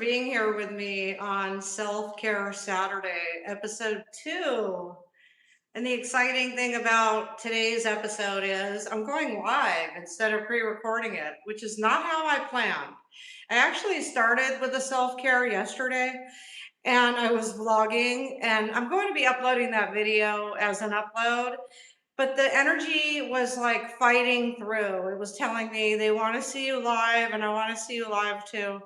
being here with me on Self Care Saturday, episode 2. And the exciting thing about today's episode is I'm going live instead of pre recording it, which is not how I planned. I actually started with the self care yesterday and I was vlogging, and I'm going to be uploading that video as an upload. But the energy was like fighting through. It was telling me they want to see you live, and I want to see you live too.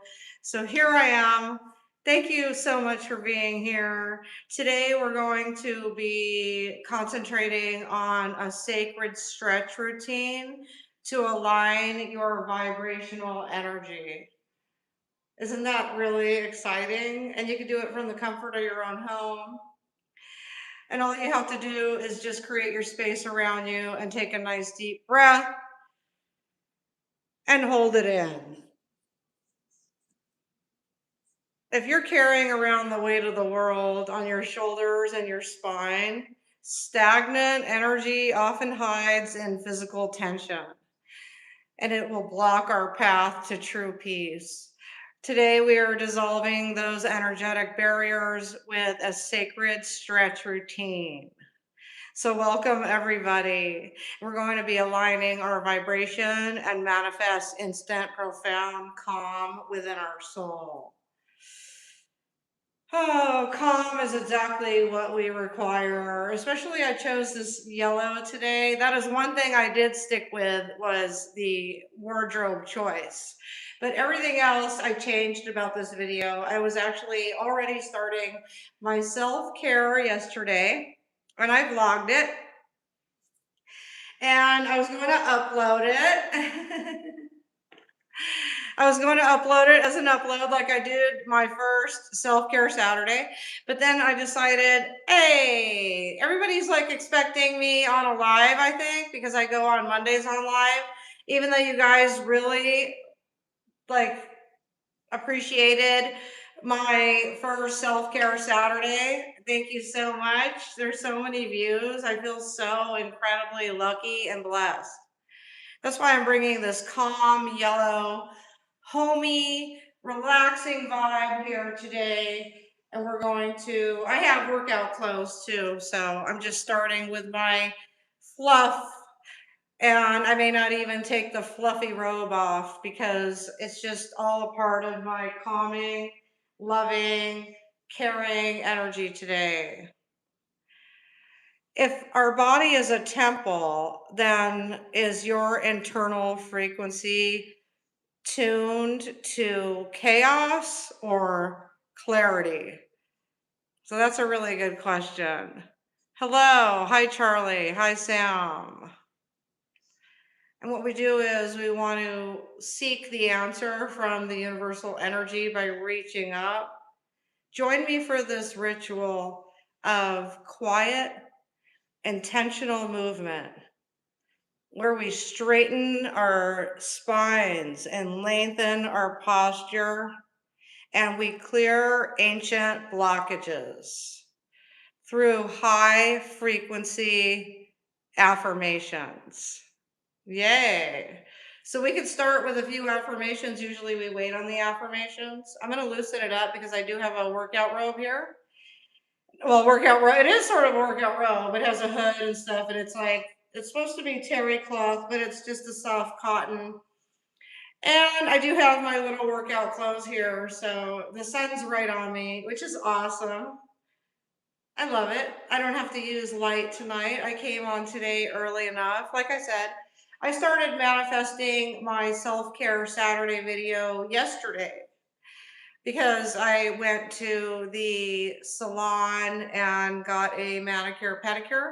So here I am. Thank you so much for being here. Today, we're going to be concentrating on a sacred stretch routine to align your vibrational energy. Isn't that really exciting? And you can do it from the comfort of your own home. And all you have to do is just create your space around you and take a nice deep breath and hold it in. If you're carrying around the weight of the world on your shoulders and your spine, stagnant energy often hides in physical tension, and it will block our path to true peace. Today, we are dissolving those energetic barriers with a sacred stretch routine. So, welcome everybody. We're going to be aligning our vibration and manifest instant, profound calm within our soul. Oh, calm is exactly what we require. Especially, I chose this yellow today. That is one thing I did stick with, was the wardrobe choice. But everything else I changed about this video. I was actually already starting my self-care yesterday, and I vlogged it. And I was going to upload it. I was going to upload it as an upload like I did my first self-care Saturday. But then I decided, hey, everybody's like expecting me on a live, I think, because I go on Mondays on live. Even though you guys really like appreciated my first self-care Saturday. Thank you so much. There's so many views. I feel so incredibly lucky and blessed. That's why I'm bringing this calm, yellow, homey, relaxing vibe here today. And we're going to, I have workout clothes too. So I'm just starting with my fluff, and I may not even take the fluffy robe off because it's just all a part of my calming, loving, caring energy today. If our body is a temple, then is your internal frequency tuned to chaos or clarity? So that's a really good question. Hello. Hi, Charlie. Hi, Sam. And what we do is we want to seek the answer from the universal energy by reaching up. Join me for this ritual of quiet, intentional movement where we straighten our spines and lengthen our posture, and we clear ancient blockages through high frequency affirmations. Yay. So we could start with a few affirmations. Usually we wait on the affirmations. I'm going to loosen it up because I do have a workout robe here. Well, workout robe. It is sort of a workout robe. It has a hood and stuff, and it's like, it's supposed to be terry cloth, but it's just a soft cotton. And I do have my little workout clothes here, so the sun's right on me, which is awesome. I love it. I don't have to use light tonight. I came on today early enough. Like I said, I started manifesting my self-care Saturday video yesterday because I went to the salon and got a manicure pedicure.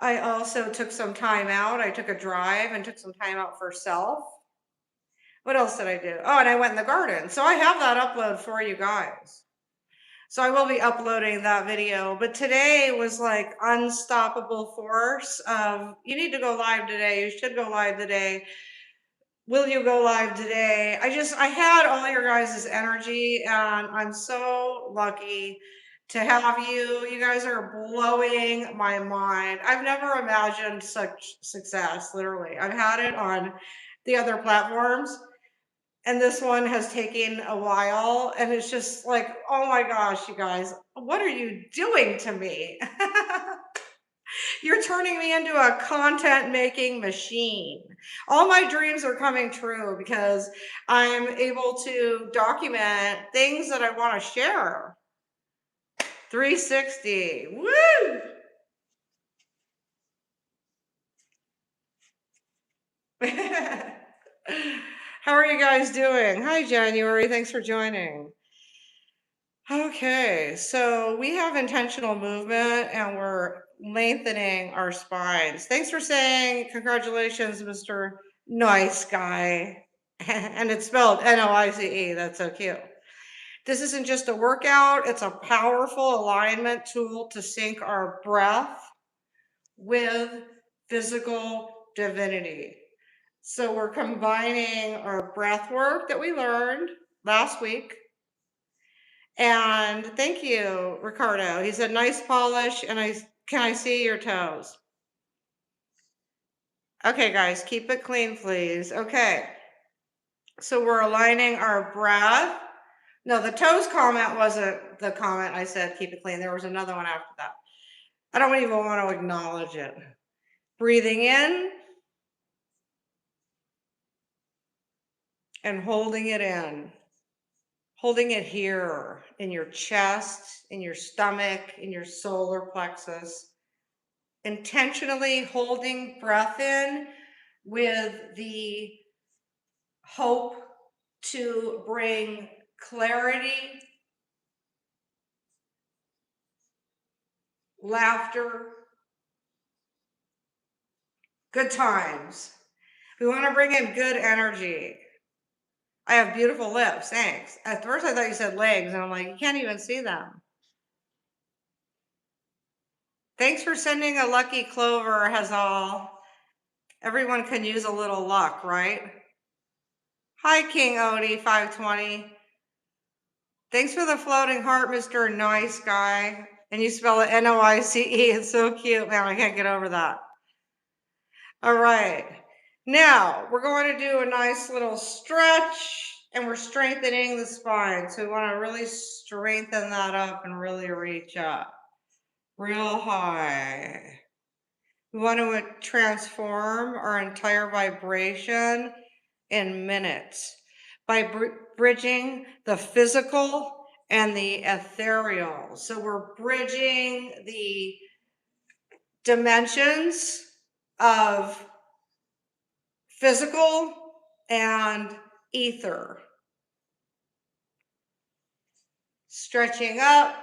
I also took some time out. I took a drive and took some time out for self. What else did I do? Oh, and I went in the garden. So I have that upload for you guys. So I will be uploading that video. But today was like unstoppable force of, you need to go live today. You should go live today. Will you go live today? I had all your guys' energy, and I'm so lucky to have you. You guys are blowing my mind. I've never imagined such success, literally. I've had it on the other platforms, And this one has taken a while, and it's just like, oh my gosh, you guys, what are you doing to me? You're turning me into a content making machine. All my dreams are coming true because I'm able to document things that I want to share. 360. Woo! How are you guys doing? Hi, January. Thanks for joining. Okay, so we have intentional movement and we're lengthening our spines. Thanks for saying congratulations, Mr. Nice Guy. And it's spelled Noice. That's so cute. This isn't just a workout, it's a powerful alignment tool to sync our breath with physical divinity. So we're combining our breath work that we learned last week. And thank you, Ricardo. He said, nice polish. And can I see your toes? Okay, guys, keep it clean, please. Okay. So we're aligning our breath. No, the toes comment wasn't the comment I said, keep it clean. There was another one after that. I don't even want to acknowledge it. Breathing in and holding it in. Holding it here in your chest, in your stomach, in your solar plexus. Intentionally holding breath in with the hope to bring clarity, laughter, good times. We want to bring in good energy. I have beautiful lips, thanks. At first I thought you said legs, and I'm like, you can't even see them. Thanks for sending a lucky clover, Hazal. Everyone can use a little luck, right? Hi, King Odie 520. Thanks for the floating heart, Mr. Nice Guy. And you spell it Noice. It's so cute, man. I can't get over that. All right. Now we're going to do a nice little stretch and we're strengthening the spine. So we want to really strengthen that up and really reach up real high. We want to transform our entire vibration in minutes by bridging the physical and the ethereal. So we're bridging the dimensions of physical and ether. Stretching up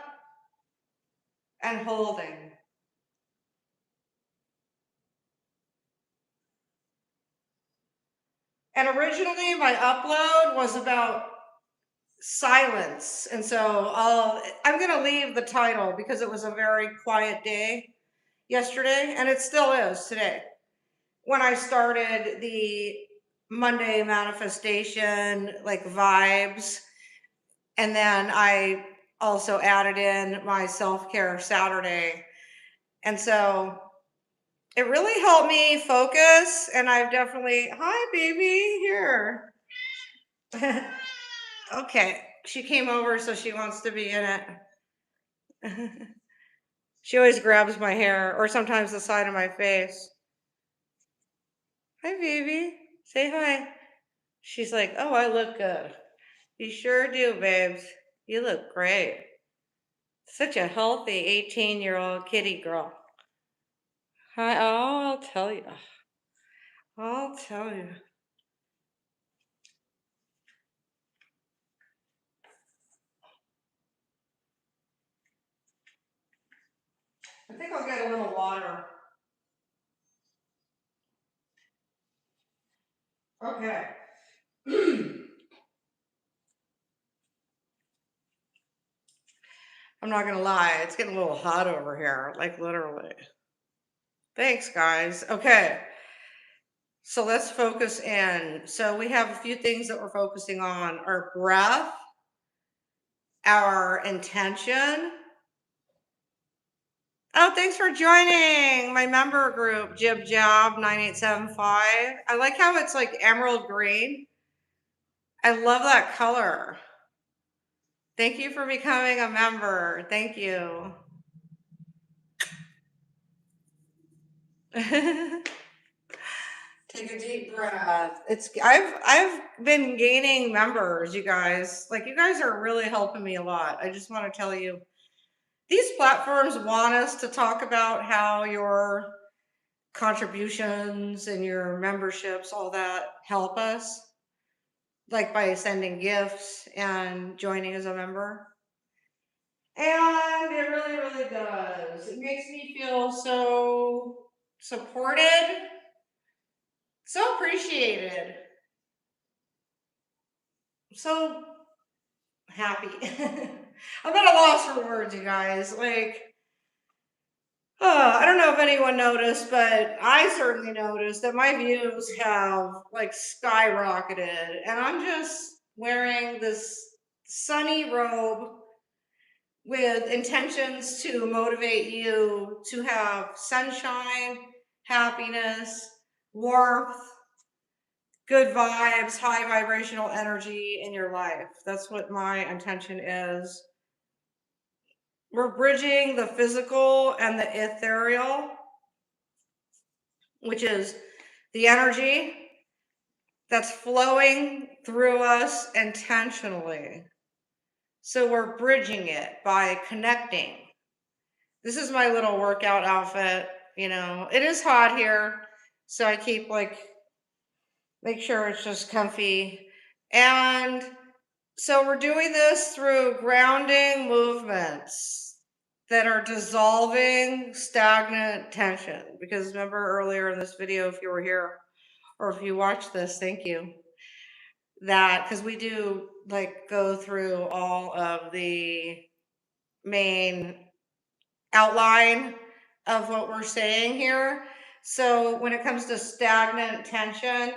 and holding. And originally my upload was about silence. And so I'm going to leave the title because it was a very quiet day yesterday, and it still is today. When I started the Monday manifestation, like vibes, and then I also added in my self-care Saturday. And so it really helped me focus, and I've definitely, hi baby, here. Okay, she came over, so she wants to be in it. She always grabs my hair, or sometimes the side of my face. Hi, baby. Say hi. She's like, oh, I look good. You sure do, babes. You look great. Such a healthy 18-year-old kitty girl. Hi. Oh, I'll tell you. I'll tell you. I think I'll get a little water. Okay. I'm not gonna lie, it's getting a little hot over here, like literally. Thanks, guys. Okay. So let's focus in. So we have a few things that we're focusing on: our breath, our intention. Oh, thanks for joining my member group, Jib Jab 9875. I like how it's like emerald green. I love that color. Thank you for becoming a member. Thank you. Take a deep breath. I've been gaining members, you guys. Like, you guys are really helping me a lot. I just want to tell you, these platforms want us to talk about how your contributions and your memberships, all that, help us, like by sending gifts and joining as a member. And it really, really does. It makes me feel so supported, so appreciated, so happy. I'm at a loss for words, you guys. Like, I don't know if anyone noticed, but I certainly noticed that my views have like skyrocketed, and I'm just wearing this sunny robe with intentions to motivate you to have sunshine, happiness, warmth, good vibes, high vibrational energy in your life. That's what my intention is. We're bridging the physical and the ethereal, which is the energy that's flowing through us intentionally. So we're bridging it by connecting. This is my little workout outfit. You know, it is hot here, so I keep like, make sure it's just comfy. And so we're doing this through grounding movements that are dissolving stagnant tension. Because remember earlier in this video, if you were here or if you watched this, thank you. That, because we do like go through all of the main outline of what we're saying here. So when it comes to stagnant tension,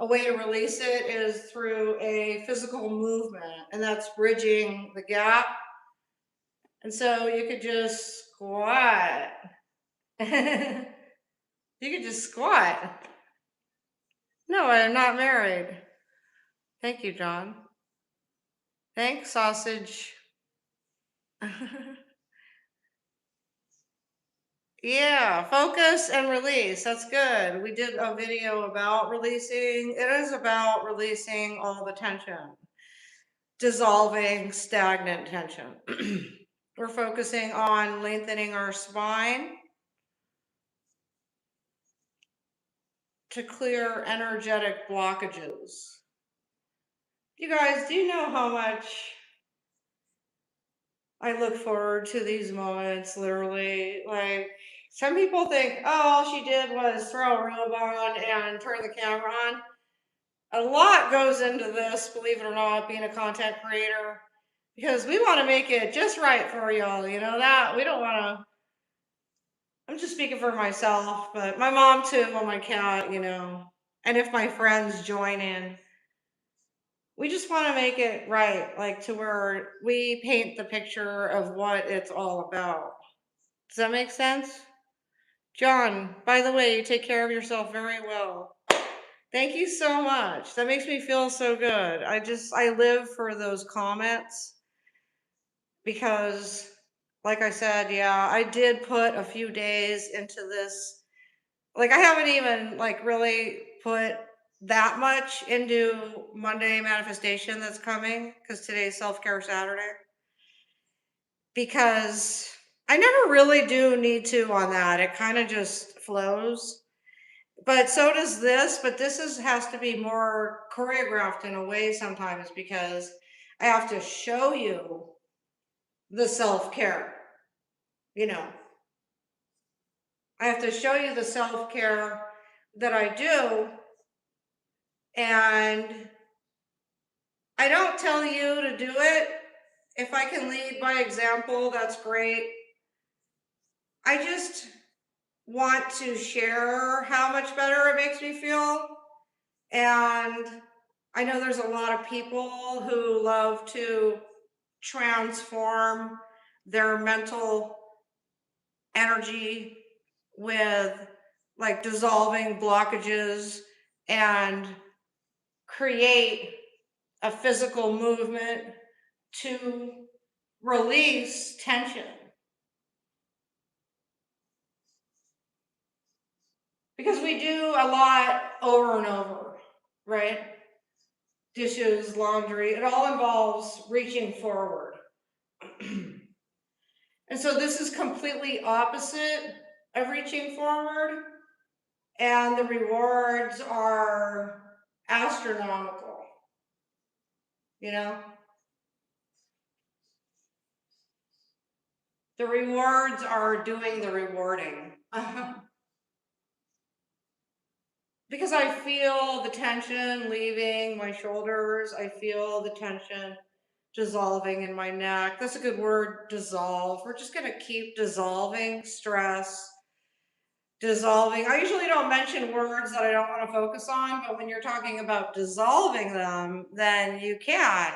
a way to release it is through a physical movement, and that's bridging the gap. And so you could just squat. You could just squat. No, I'm not married. Thank you, John. Thanks, sausage. Yeah, focus and release. That's good. We did a video about releasing. It is about releasing all the tension, dissolving stagnant tension. We're focusing on lengthening our spine to clear energetic blockages. You guys, do you know how much I look forward to these moments? Literally, like, some people think, oh, all she did was throw a robe on and turn the camera on. A lot goes into this, believe it or not, being a content creator, because we want to make it just right for y'all. You know that we don't want to. I'm just speaking for myself, but my mom too, and my cat, you know, and if my friends join in, we just want to make it right, like to where we paint the picture of what it's all about. Does that make sense? John, by the way, you take care of yourself very well. Thank you so much. That makes me feel so good. I live for those comments because, like I said, yeah, I did put a few days into this. Like, I haven't even like really put that much into Monday manifestation that's coming because today's self-care Saturday. Because I never really do need to on that. It kind of just flows. But so does this, but this has to be more choreographed in a way sometimes because I have to show you the self-care. You know, I have to show you the self-care that I do, and I don't tell you to do it. If I can lead by example, that's great. I just want to share how much better it makes me feel. And I know there's a lot of people who love to transform their mental energy with like dissolving blockages and create a physical movement to release tension. Because we do a lot over and over, right? Dishes, laundry, it all involves reaching forward. And so this is completely opposite of reaching forward, and the rewards are astronomical, you know? The rewards are doing the rewarding. Because I feel the tension leaving my shoulders. I feel the tension dissolving in my neck. That's a good word, dissolve. We're just going to keep dissolving stress, dissolving. I usually don't mention words that I don't want to focus on, but when you're talking about dissolving them, then you can.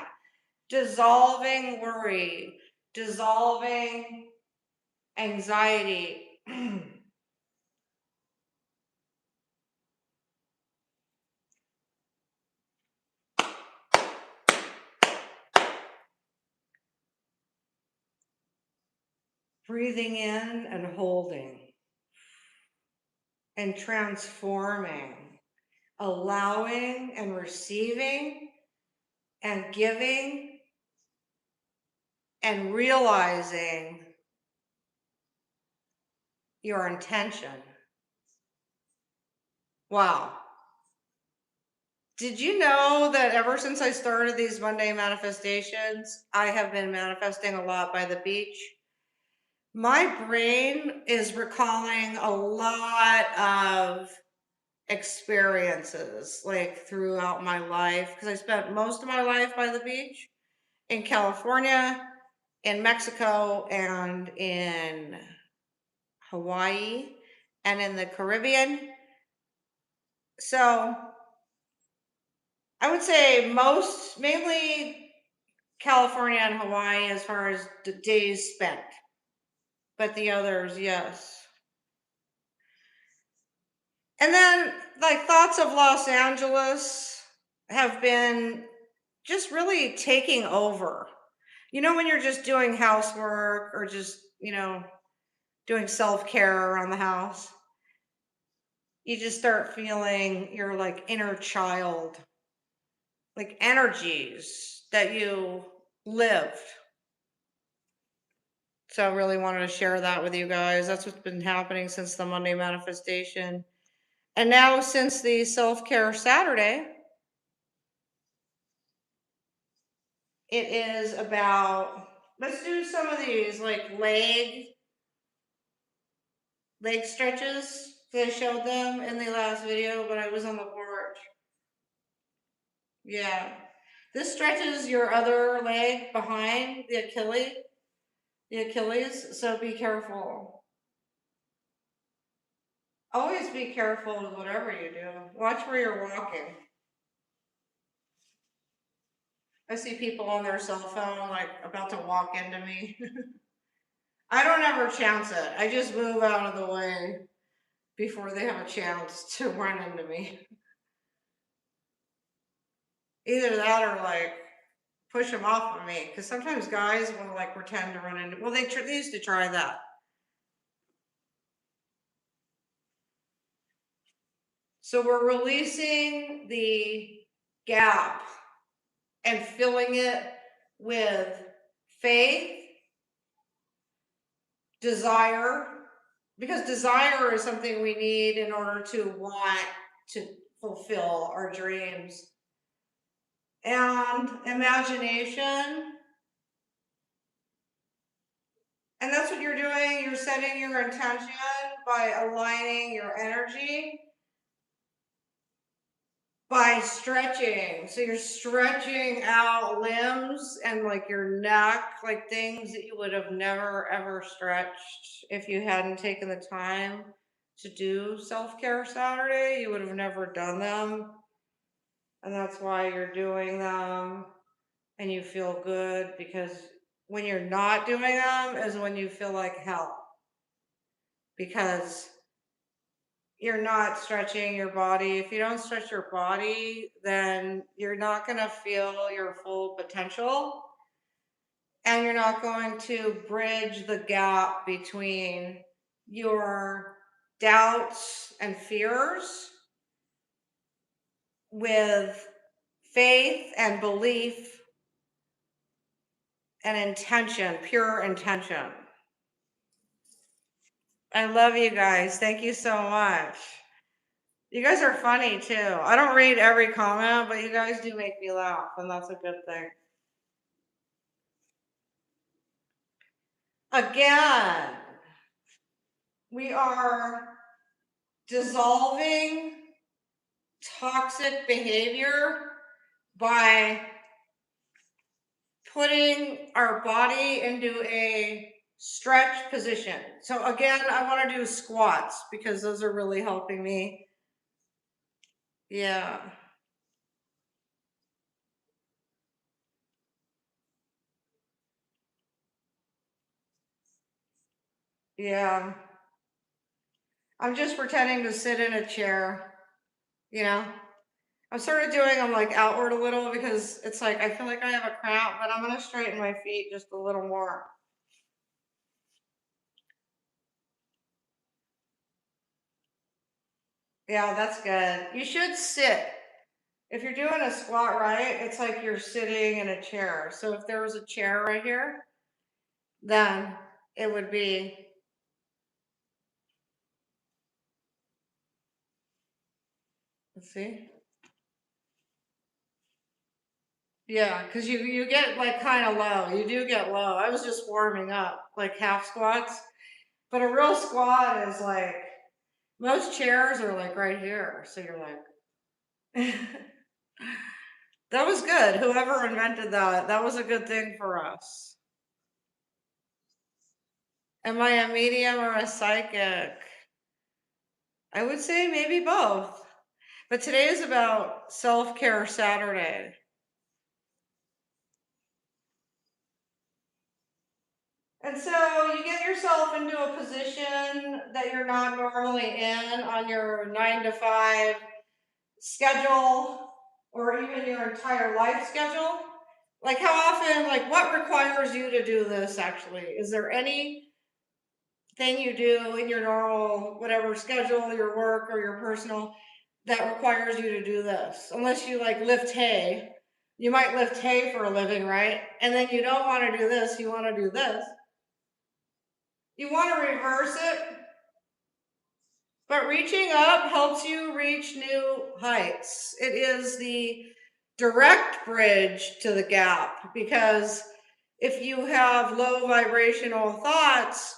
Dissolving worry, dissolving anxiety. Breathing in and holding and transforming, allowing and receiving and giving and realizing your intention. Wow. Did you know that ever since I started these Monday manifestations, I have been manifesting a lot by the beach? My brain is recalling a lot of experiences like throughout my life because I spent most of my life by the beach in California, in Mexico, and in Hawaii, and in the Caribbean. So I would say mainly California and Hawaii as far as the days spent, but the others, yes. And then, like, thoughts of Los Angeles have been just really taking over. You know, when you're just doing housework or just, doing self care around the house, you just start feeling your like inner child, like energies that you lived. So I really wanted to share that with you guys. That's what's been happening since the Monday manifestation. And now, since the self care Saturday, it is about, let's do some of these like leg stretches. I showed them in the last video, but I was on the porch. Yeah. This stretches your other leg behind the Achilles, so be careful. Always be careful with whatever you do. Watch where you're walking. I see people on their cell phone like about to walk into me. I don't ever chance it. I just move out of the way before they have a chance to run into me. Either that or like push them off of me, because sometimes guys will like pretend to run into. Well, they used to try that. So we're releasing the gap and filling it with faith, desire, because desire is something we need in order to want to fulfill our dreams, and imagination. And that's what you're doing. You're setting your intention by aligning your energy by stretching. So you're stretching out limbs and like your neck, like things that you would have never ever stretched if you hadn't taken the time to do self care Saturday. You would have never done them. And that's why you're doing them and you feel good, because when you're not doing them is when you feel like hell, because you're not stretching your body. If you don't stretch your body, then you're not going to feel your full potential. And you're not going to bridge the gap between your doubts and fears with faith and belief and intention, pure intention. I love you guys. Thank you so much. You guys are funny too. I don't read every comment, but you guys do make me laugh, and that's a good thing. Again, we are dissolving toxic behavior by putting our body into a stretch position. So again, I want to do squats because those are really helping me. Yeah. Yeah. I'm just pretending to sit in a chair, you know? I'm sort of doing them like outward a little because it's like I feel like I have a cramp, but I'm going to straighten my feet just a little more. Yeah, that's good. You should sit. If you're doing a squat right, it's like you're sitting in a chair. So if there was a chair right here, then it would be, let's see. Yeah, because you get like kind of low. You do get low. I was just warming up, like half squats. But a real squat is like, most chairs are like right here. So you're like, that was good. Whoever invented that, that was a good thing for us. Am I a medium or a psychic? I would say maybe both. But today is about self-care Saturday. And so you get yourself into a position that you're not normally in on your 9 to 5 schedule or even your entire life schedule. Like how often, like what requires you to do this actually? Is there anything you do in your normal, whatever schedule, your work or your personal, that requires you to do this? Unless you like lift hay. You might lift hay for a living, right? And then you don't want to do this, you want to do this. You want to reverse it, but reaching up helps you reach new heights. It is the direct bridge to the gap because if you have low vibrational thoughts,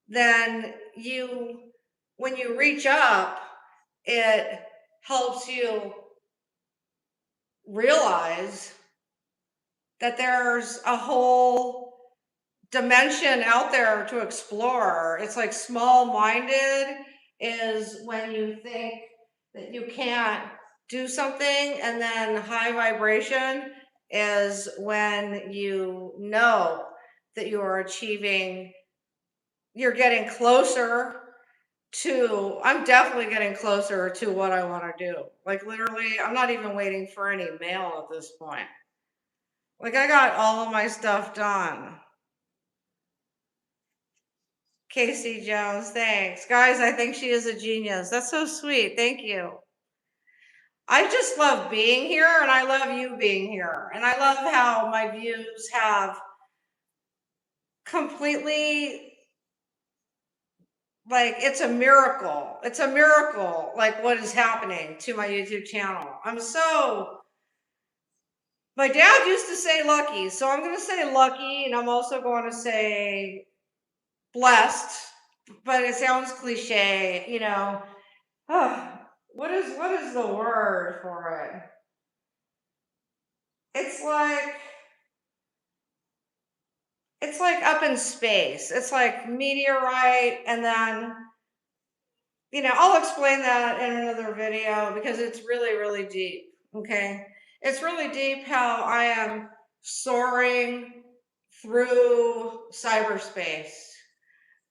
then when you reach up, it helps you realize that there's a whole dimension out there to explore. It's like small minded is when you think that you can't do something, and then high vibration is when you know that you are achieving, you're getting closer to, I'm definitely getting closer to what I want to do. Like literally, I'm not even waiting for any mail at this point. Like I got all of my stuff done. Casey Jones, thanks. Guys, I think she is a genius. That's so sweet. Thank you. I just love being here and I love you being here. And I love how my views have completely, like, it's a miracle. It's a miracle, like, what is happening to my YouTube channel. My dad used to say lucky. So I'm going to say lucky. And I'm also going to say blessed. But it sounds cliche, you know. What is the word for it? It's like up in space. It's like meteorite, and then I'll explain that in another video because it's really, really deep. Okay. It's really deep how I am soaring through cyberspace.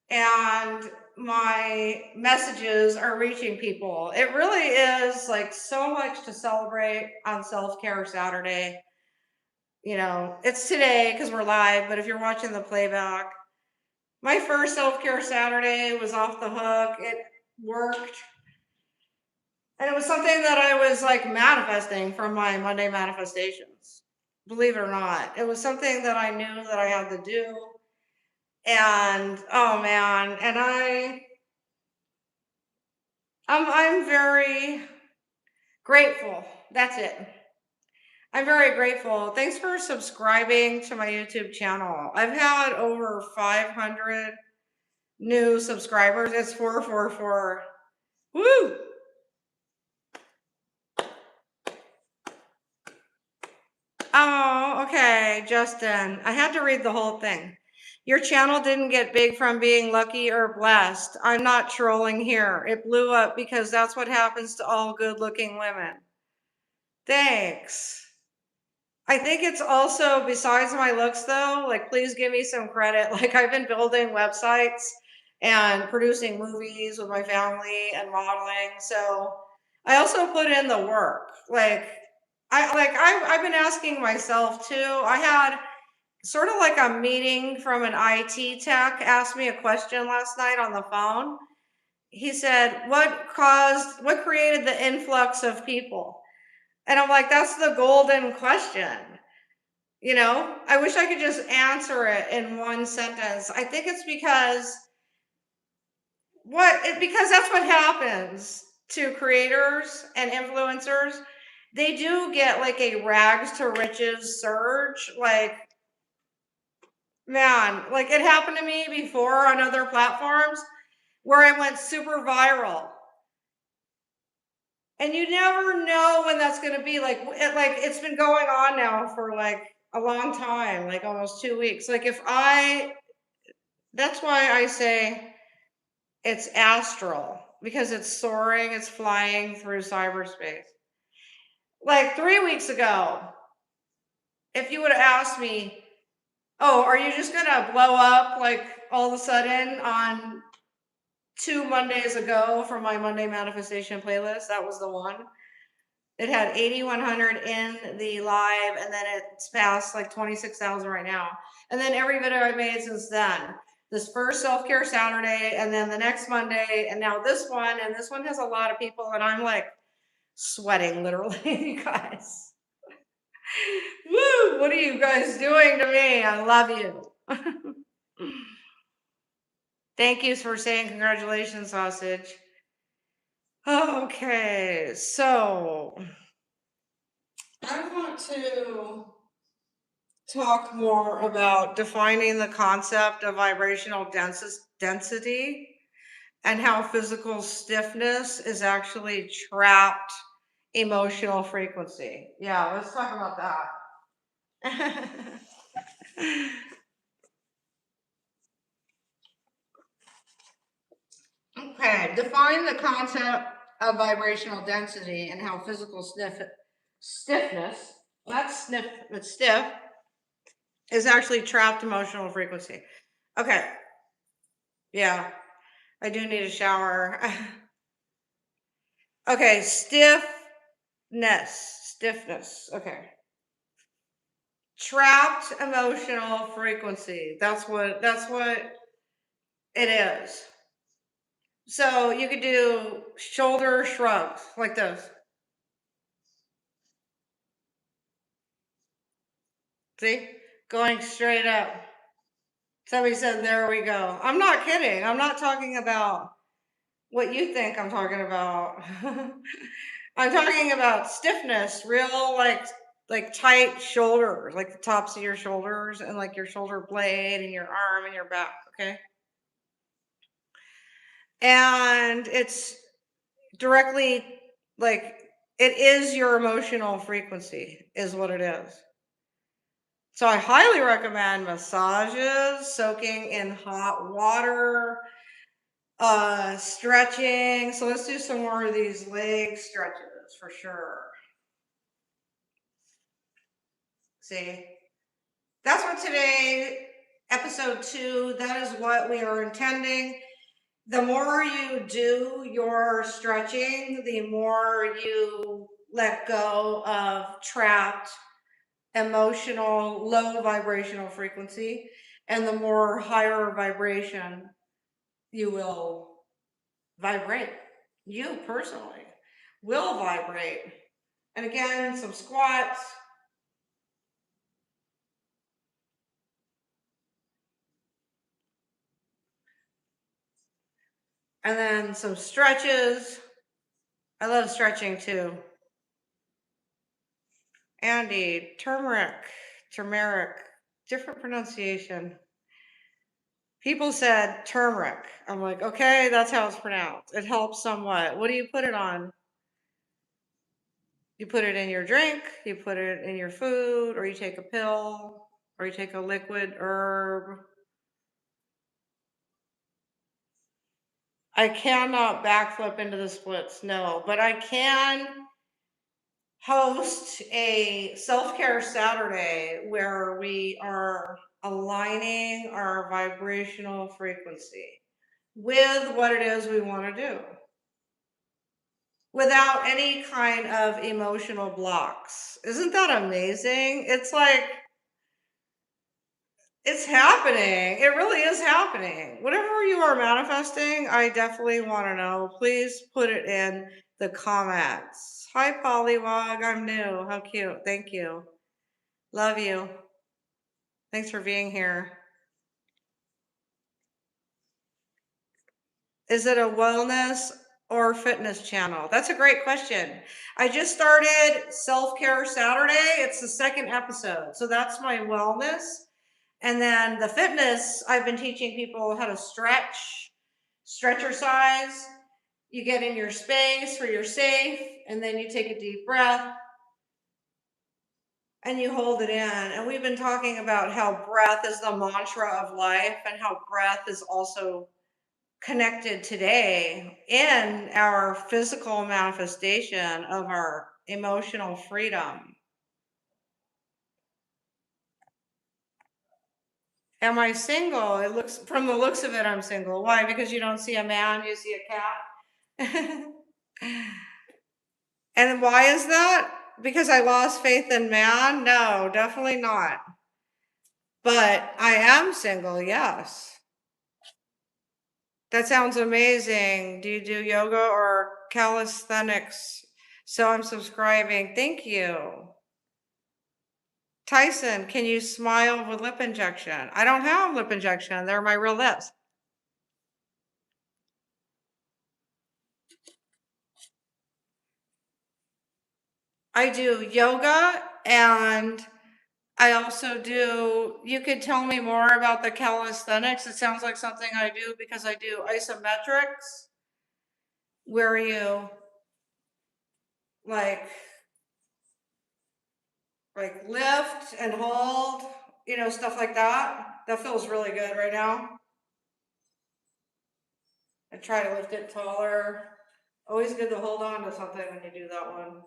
And my messages are reaching people. It really is like so much to celebrate on Self-Care Saturday. You know, it's today because we're live, but if you're watching the playback, my first Self-Care Saturday was off the hook. It worked. And it was something that I was like manifesting from my Monday manifestations. Believe it or not, it was something that I knew that I had to do. And oh man, and I'm very grateful. That's it. I'm very grateful. Thanks for subscribing to my YouTube channel. I've had over 500 new subscribers. It's 444. Woo! Oh, okay, Justin. I had to read the whole thing. Your channel didn't get big from being lucky or blessed. I'm not trolling here. It blew up because that's what happens to all good-looking women. Thanks. I think it's also, besides my looks though, like please give me some credit. Like I've been building websites and producing movies with my family and modeling. So I also put in the work. I've been asking myself too. I had sort of like a meeting from an IT tech asked me a question last night on the phone. He said, what created the influx of people? And I'm like, that's the golden question. You know, I wish I could just answer it in one sentence. I think it's because because that's what happens to creators and influencers. They do get like a rags to riches surge. Like, man, like it happened to me before on other platforms where I went super viral. And you never know when that's going to be. Like it's been going on now for like a long time, like almost 2 weeks. Like that's why I say it's astral, because it's soaring, it's flying through cyberspace. Like 3 weeks ago, if you would have asked me, oh, are you just gonna blow up like all of a sudden on 2 Mondays ago from my Monday manifestation playlist? That was the one. It had 8,100 in the live, and then it's past like 26,000 right now. And then every video I made since then. This first Self-Care Saturday, and then the next Monday, and now this one. And this one has a lot of people, and I'm like sweating literally, you guys. Woo! What are you guys doing to me? I love you. Thank you for saying congratulations, sausage. Okay, so I want to talk more about defining the concept of vibrational density and how physical stiffness is actually trapped emotional frequency. Yeah, let's talk about that. Okay, define the concept of vibrational density and how physical stiffness, not sniff, but stiff, is actually trapped emotional frequency. Okay, yeah, I do need a shower. Okay, stiffness. Okay. Trapped emotional frequency. That's what it is. So you could do shoulder shrugs like this. See? Going straight up. Somebody said, there we go. I'm not kidding. I'm not talking about what you think I'm talking about. I'm talking about stiffness, real like tight shoulders, like the tops of your shoulders and like your shoulder blade and your arm and your back, okay? And it's directly like it is your emotional frequency is what it is. So I highly recommend massages, soaking in hot water, stretching. So let's do some more of these leg stretches for sure. See, that's what today, episode 2, that is what we are intending. the more you do your stretching, the more you let go of trapped emotional, low vibrational frequency, and the more higher vibration you will vibrate. You personally will vibrate. And again, some squats. And then some stretches. I love stretching too. Andy, turmeric, different pronunciation. People said turmeric. I'm like, okay, that's how it's pronounced. It helps somewhat. What do you put it on? You put it in your drink, you put it in your food, or you take a pill, or you take a liquid herb. I cannot backflip into the splits, no, but I can host a self-care Saturday where we are aligning our vibrational frequency with what it is we want to do without any kind of emotional blocks. Isn't that amazing? It's like, it's happening. It really is happening. Whatever you are manifesting, I definitely want to know. Please put it in the comments. Hi, Pollywog. I'm new. How cute. Thank you. Love you. Thanks for being here. Is it a wellness or fitness channel? That's a great question. I just started Self Care Saturday. It's the second episode. So that's my wellness. And then the fitness, I've been teaching people how to stretch, Stretchercise. You get in your space where you're safe, and then you take a deep breath and you hold it in. And we've been talking about how breath is the mantra of life and how breath is also connected today in our physical manifestation of our emotional freedom. Am I single? It looks, from the looks of it, I'm single. Why? Because you don't see a man, you see a cat. And why is that? Because I lost faith in man? No, definitely not. But I am single, yes. That sounds amazing. Do you do yoga or calisthenics? So I'm subscribing. Thank you. Tyson, can you smile with lip injection? I don't have lip injection. They're my real lips. I do yoga, and I also do, you could tell me more about the calisthenics. It sounds like something I do because I do isometrics, where you like lift and hold, stuff like that. That feels really good right now. I try to lift it taller. Always good to hold on to something when you do that one.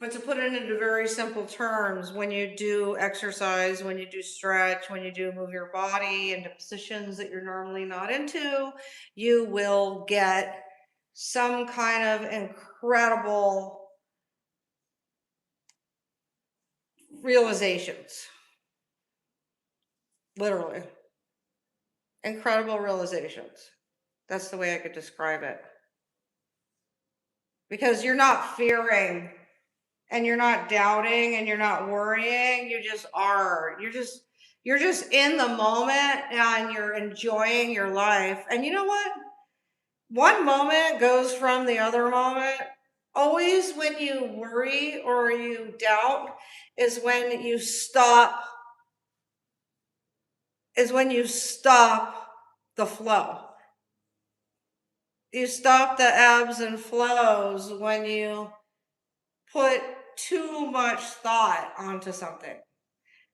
But to put it into very simple terms, when you do exercise, when you do stretch, when you do move your body into positions that you're normally not into, you will get some kind of incredible realizations. Literally. Incredible realizations. That's the way I could describe it. Because you're not fearing and you're not doubting and you're not worrying. You just are. You're just in the moment and you're enjoying your life. And you know what? One moment goes from the other moment. Always when you worry or you doubt is when you stop the flow. You stop the ebbs and flows when you put too much thought onto something.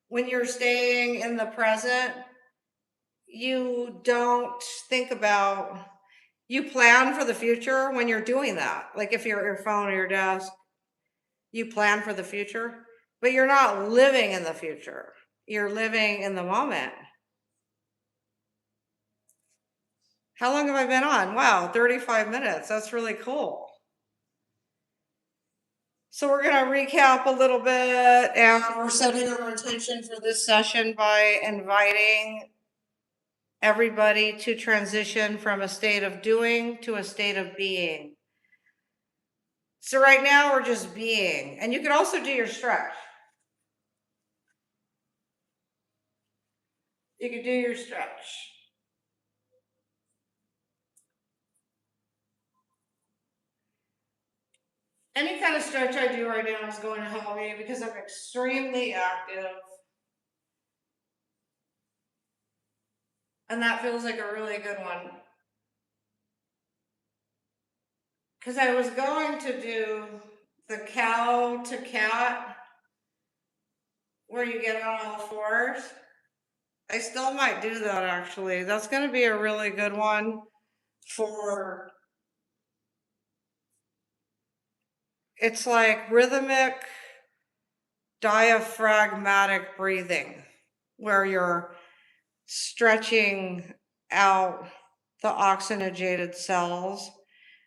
When you're staying in the present, you don't think about, you plan for the future when you're doing that. Like if you're at your phone or your desk, you plan for the future, but you're not living in the future. You're living in the moment. How long have I been on? Wow, 35 minutes. That's really cool. So we're going to recap a little bit, and we're setting our intention for this session by inviting everybody to transition from a state of doing to a state of being. So right now we're just being, and you can also do your stretch. You can do your stretch. Any kind of stretch I do right now is going to help me because I'm extremely active. And that feels like a really good one. Because I was going to do the cow to cat, where you get on all fours. I still might do that actually. That's going to be a really good one for, it's like rhythmic diaphragmatic breathing, where you're stretching out the oxygenated cells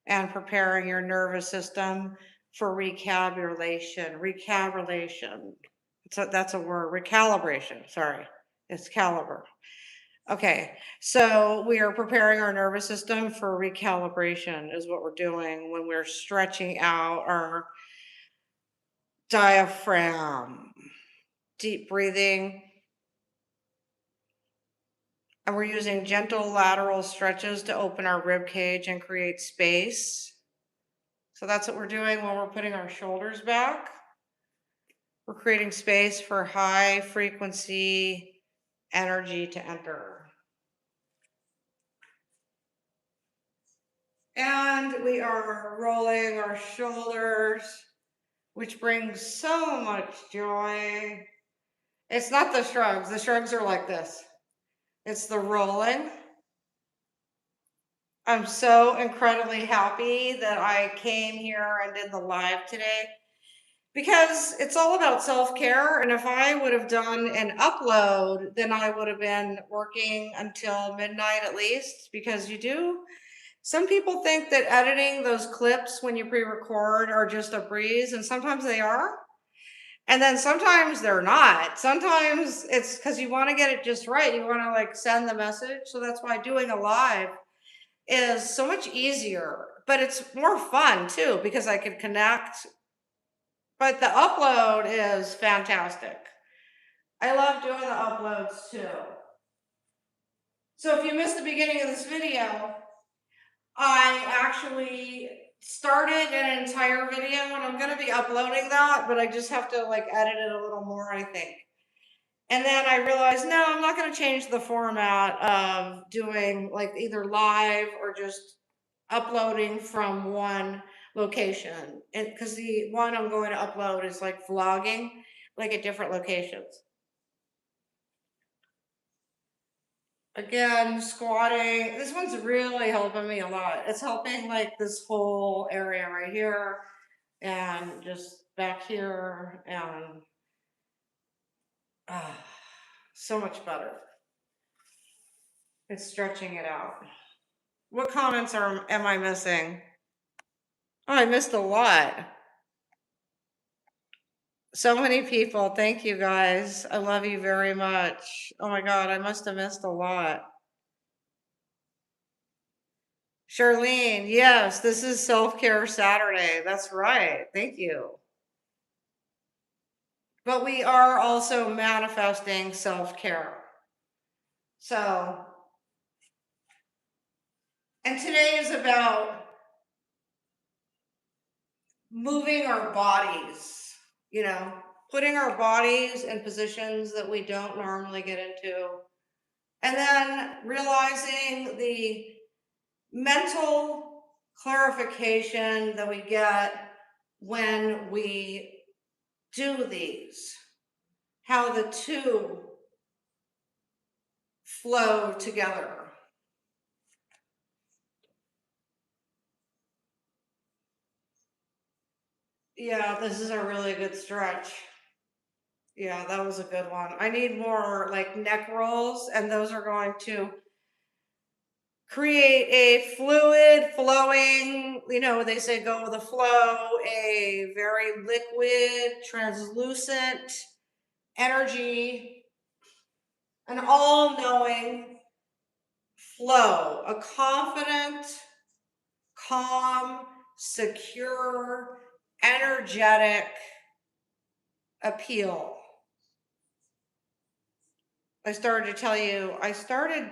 and preparing your nervous system for recalibration. Recalibration. That's a word. Recalibration. Sorry. It's caliber. Okay. So we are preparing our nervous system for recalibration, is what we're doing when we're stretching out our diaphragm. Deep breathing. And we're using gentle lateral stretches to open our rib cage and create space. So that's what we're doing when we're putting our shoulders back. We're creating space for high frequency energy to enter. And we are rolling our shoulders, which brings so much joy. It's not the shrugs. The shrugs are like this. It's the rolling. I'm so incredibly happy that I came here and did the live today, because it's all about self-care. And if I would have done an upload, then I would have been working until midnight at least, because some people think that editing those clips when you pre-record are just a breeze, and sometimes they are. And then sometimes they're not. Sometimes it's because you want to get it just right. You want to like send the message. So that's why doing a live is so much easier, but it's more fun too, because I can connect. But the upload is fantastic. I love doing the uploads too. So if you missed the beginning of this video, I actually started an entire video, and I'm going to be uploading that, but I just have to like edit it a little more, I think. And then I realized, no, I'm not going to change the format of doing like either live or just uploading from one location. And because the one I'm going to upload is like vlogging, like at different locations. Again, squatting. This one's really helping me a lot. It's helping like this whole area right here and just back here, and so much better. It's stretching it out. What comments am I missing? Oh, I missed a lot. So many people. Thank you guys. I love you very much. Oh my God, I must have missed a lot. Charlene, yes, this is Self-Care Saturday. That's right. Thank you. But we are also manifesting self-care. So, and today is about moving our bodies, putting our bodies in positions that we don't normally get into. And then realizing the mental clarification that we get when we do these, how the two flow together. Yeah, this is a really good stretch. Yeah, that was a good one. I need more like neck rolls, and those are going to create a fluid flowing, they say go with the flow, a very liquid, translucent energy, an all knowing flow, a confident, calm, secure, energetic appeal. I started to tell you, I started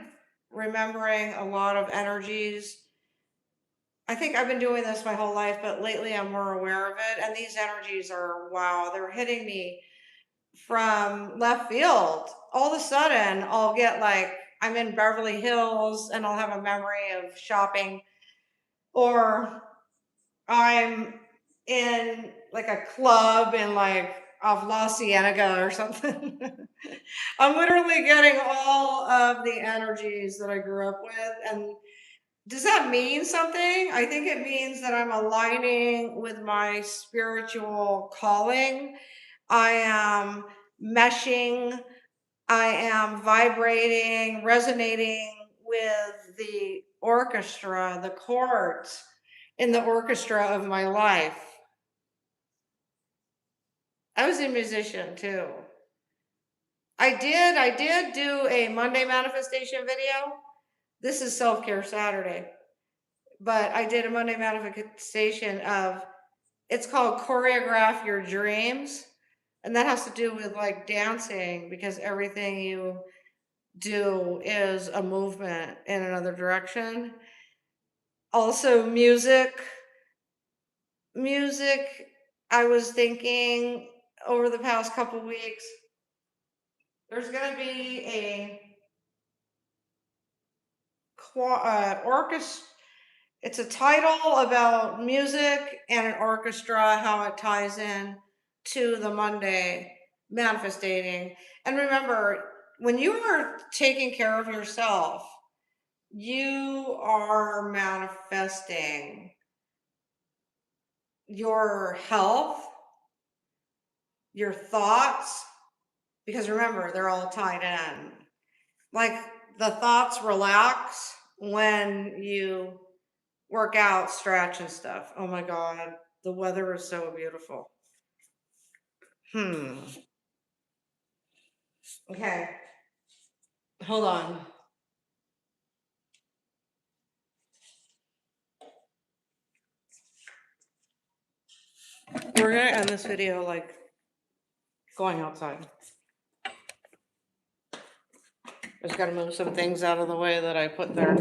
remembering a lot of energies. I think I've been doing this my whole life, but lately I'm more aware of it. And these energies are, wow, they're hitting me from left field. All of a sudden, I'll get like, I'm in Beverly Hills and I'll have a memory of shopping, or I'm in like a club in like of La Cienega or something. I'm literally getting all of the energies that I grew up with. And does that mean something? I think it means that I'm aligning with my spiritual calling. I am meshing, I am vibrating, resonating with the orchestra, the chords in the orchestra of my life. I was a musician too. I did do a Monday manifestation video. This is self-care Saturday, but I did a Monday manifestation of, it's called Choreograph Your Dreams. And that has to do with like dancing, because everything you do is a movement in another direction. Also, music. I was thinking over the past couple weeks, there's going to be a orchestra. It's a title about music and an orchestra, how it ties in to the Monday manifesting. And remember, when you are taking care of yourself, you are manifesting your health, your thoughts, because remember, they're all tied in. Like the thoughts relax when you work out, stretch, and stuff. Oh my God, the weather is so beautiful. Okay, hold on. We're gonna end this video like going outside. Just gotta move some things out of the way that I put there.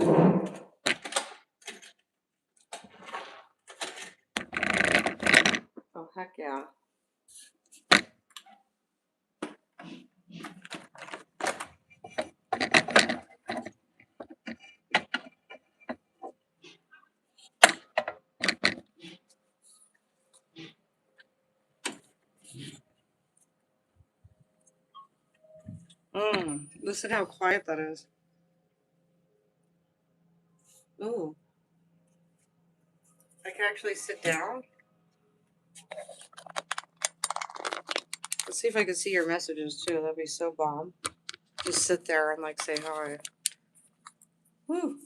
Oh, heck yeah. Listen how quiet that is. Ooh, I can actually sit down. Let's see if I can see your messages too. That'd be so bomb. Just sit there and like say hi. Woo.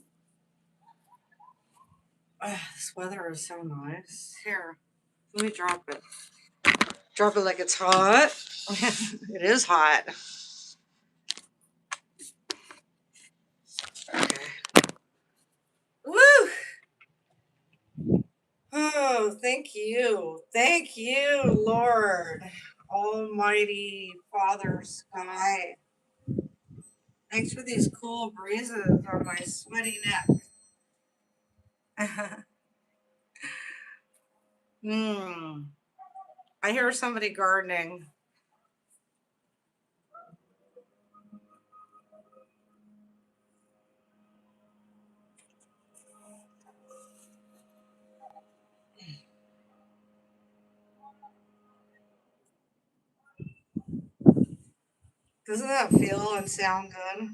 This weather is so nice. Here, let me drop it. Drop it like it's hot. It is hot. Okay. Woo! Oh, thank you. Thank you, Lord. Almighty Father Sky. Thanks for these cool breezes on my sweaty neck. I hear somebody gardening. Doesn't that feel and sound good?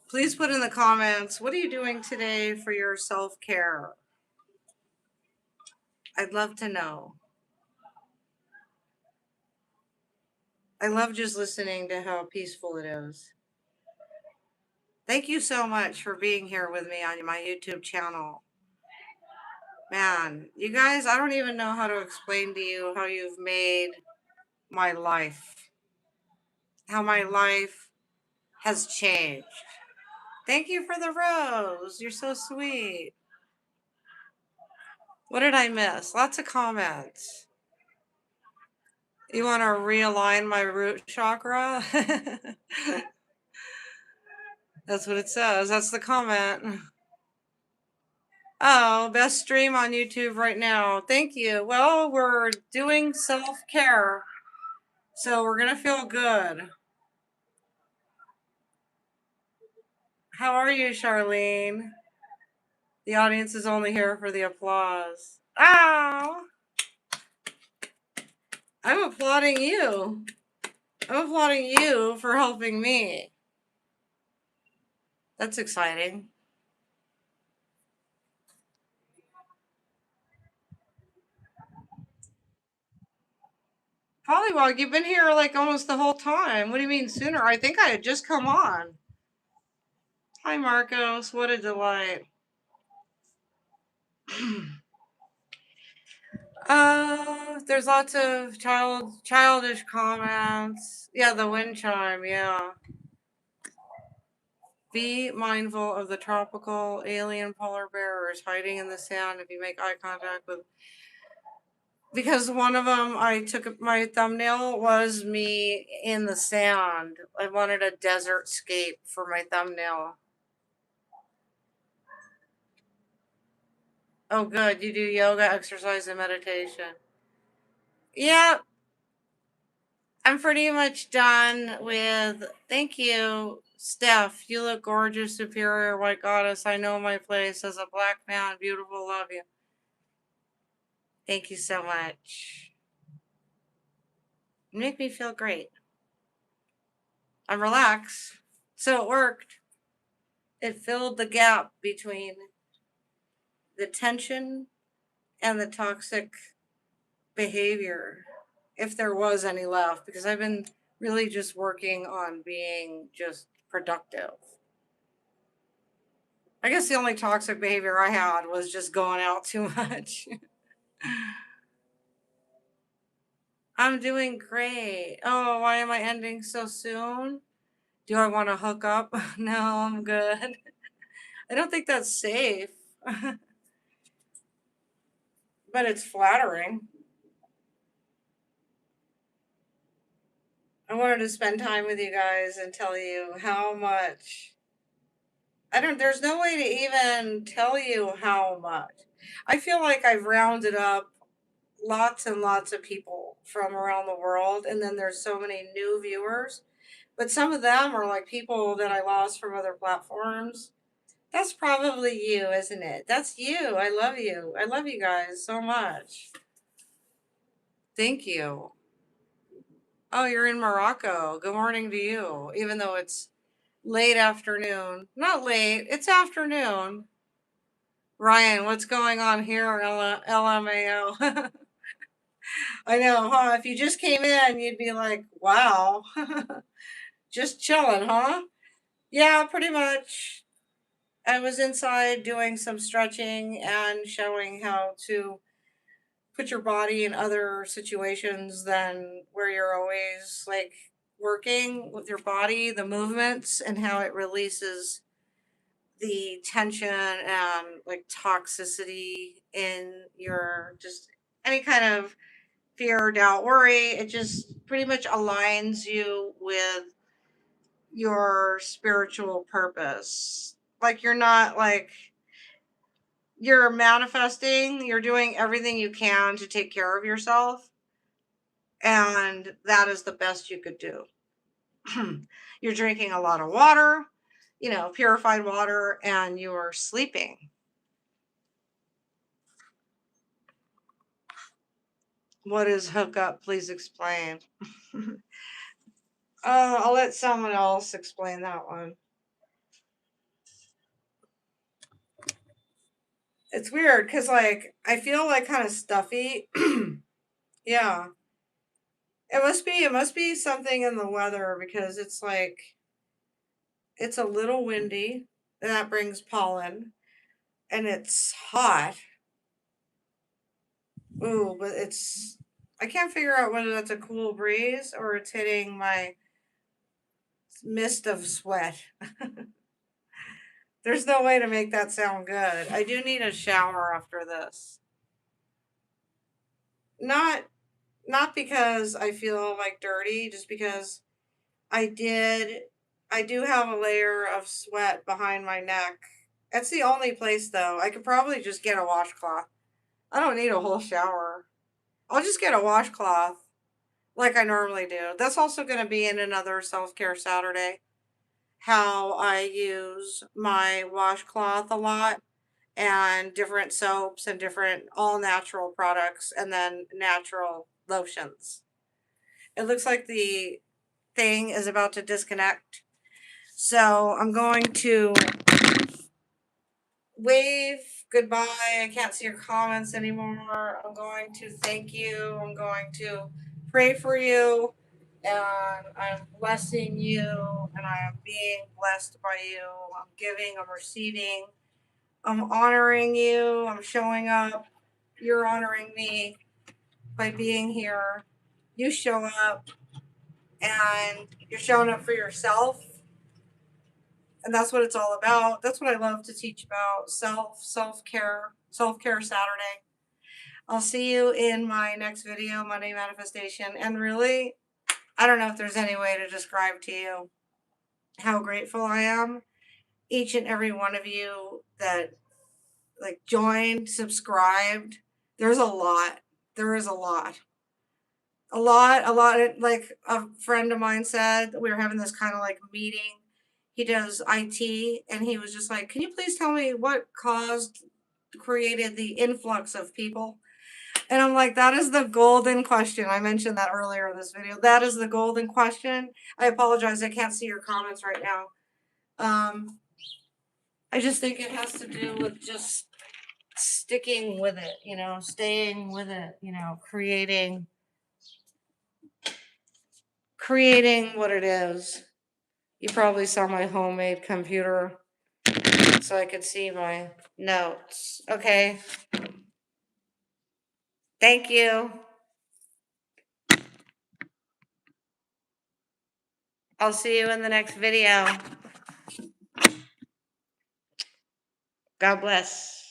Please put in the comments, what are you doing today for your self-care? I'd love to know. I love just listening to how peaceful it is. Thank you so much for being here with me on my YouTube channel. Man, you guys, I don't even know how to explain to you how you've made my life, how my life has changed. Thank you for the rose. You're so sweet. What did I miss? Lots of comments. You want to realign my root chakra? That's what it says. That's the comment. Oh, best stream on YouTube right now. Thank you. Well, we're doing self-care, so we're going to feel good. How are you, Charlene? The audience is only here for the applause. Ow! I'm applauding you. I'm applauding you for helping me. That's exciting. Pollywog, you've been here like almost the whole time. What do you mean sooner? I think I had just come on. Hi, Marcos. What a delight. There's lots of childish comments. Yeah, the wind chime, yeah. Be mindful of the tropical alien polar bears hiding in the sand if you make eye contact with. Because one of them, I took my thumbnail was me in the sand. I wanted a desert scape for my thumbnail. Oh, good. You do yoga, exercise, and meditation. Yeah, I'm pretty much done with. Thank you, Steph. You look gorgeous, superior, white goddess. I know my place as a black man. Beautiful, love you. Thank you so much. You make me feel great. I'm relaxed. So it worked. It filled the gap between the tension and the toxic behavior, if there was any left, because I've been really just working on being just productive. I guess the only toxic behavior I had was just going out too much. I'm doing great. Oh, why am I ending so soon? Do I want to hook up? No, I'm good. I don't think that's safe, but it's flattering. I wanted to spend time with you guys and tell you how much. There's no way to even tell you how much. I feel like I've rounded up lots and lots of people from around the world, and then there's so many new viewers. But some of them are like people that I lost from other platforms. That's probably you, isn't it? That's you. I love you. I love you guys so much. Thank you. Oh, you're in Morocco. Good morning to you, even though it's late afternoon. Not late, it's afternoon. Ryan, what's going on here? LMAO. I know, huh? If you just came in, you'd be like, wow, just chilling, huh? Yeah, pretty much. I was inside doing some stretching and showing how to put your body in other situations than where you're always like working with your body, the movements, and how it releases the tension and like toxicity in your just any kind of fear, doubt, worry. It just pretty much aligns you with your spiritual purpose. Like you're not like you're manifesting, you're doing everything you can to take care of yourself, and that is the best you could do. You're drinking a lot of water, purified water, and you're sleeping. What is hookup? Please explain. I'll let someone else explain that one. It's weird because, like, I feel like kind of stuffy. Yeah. It must be something in the weather because it's like, it's a little windy and that brings pollen and it's hot. Ooh, but I can't figure out whether that's a cool breeze or it's hitting my mist of sweat. There's no way to make that sound good. I do need a shower after this. Not not because I feel like dirty, just because I did I do have a layer of sweat behind my neck. That's the only place though. I could probably just get a washcloth. I don't need a whole shower. I'll just get a washcloth like I normally do. That's also going to be in another self-care Saturday. How I use my washcloth a lot and different soaps and different all natural products and then natural lotions. It looks like the thing is about to disconnect. So I'm going to wave goodbye. I can't see your comments anymore. I'm going to thank you. I'm going to pray for you. And I'm blessing you. And I am being blessed by you. I'm giving. I'm receiving. I'm honoring you. I'm showing up. You're honoring me by being here. You show up and you're showing up for yourself. And that's what it's all about. That's what I love to teach about: self-care Saturday. I'll see you in my next video, Monday Manifestation. And really, I don't know if there's any way to describe to you how grateful I am. Each and every one of you that like joined, subscribed. There's a lot. There is a lot. Like a friend of mine said, we were having this kind of like meeting. He does IT, and he was just like, "Can you please tell me what created the influx of people?" And I'm like, "That is the golden question." I mentioned that earlier in this video. That is the golden question. I apologize, I can't see your comments right now. I just think it has to do with just sticking with it, staying with it, creating what it is. You probably saw my homemade computer so I could see my notes. Okay. Thank you. I'll see you in the next video. God bless.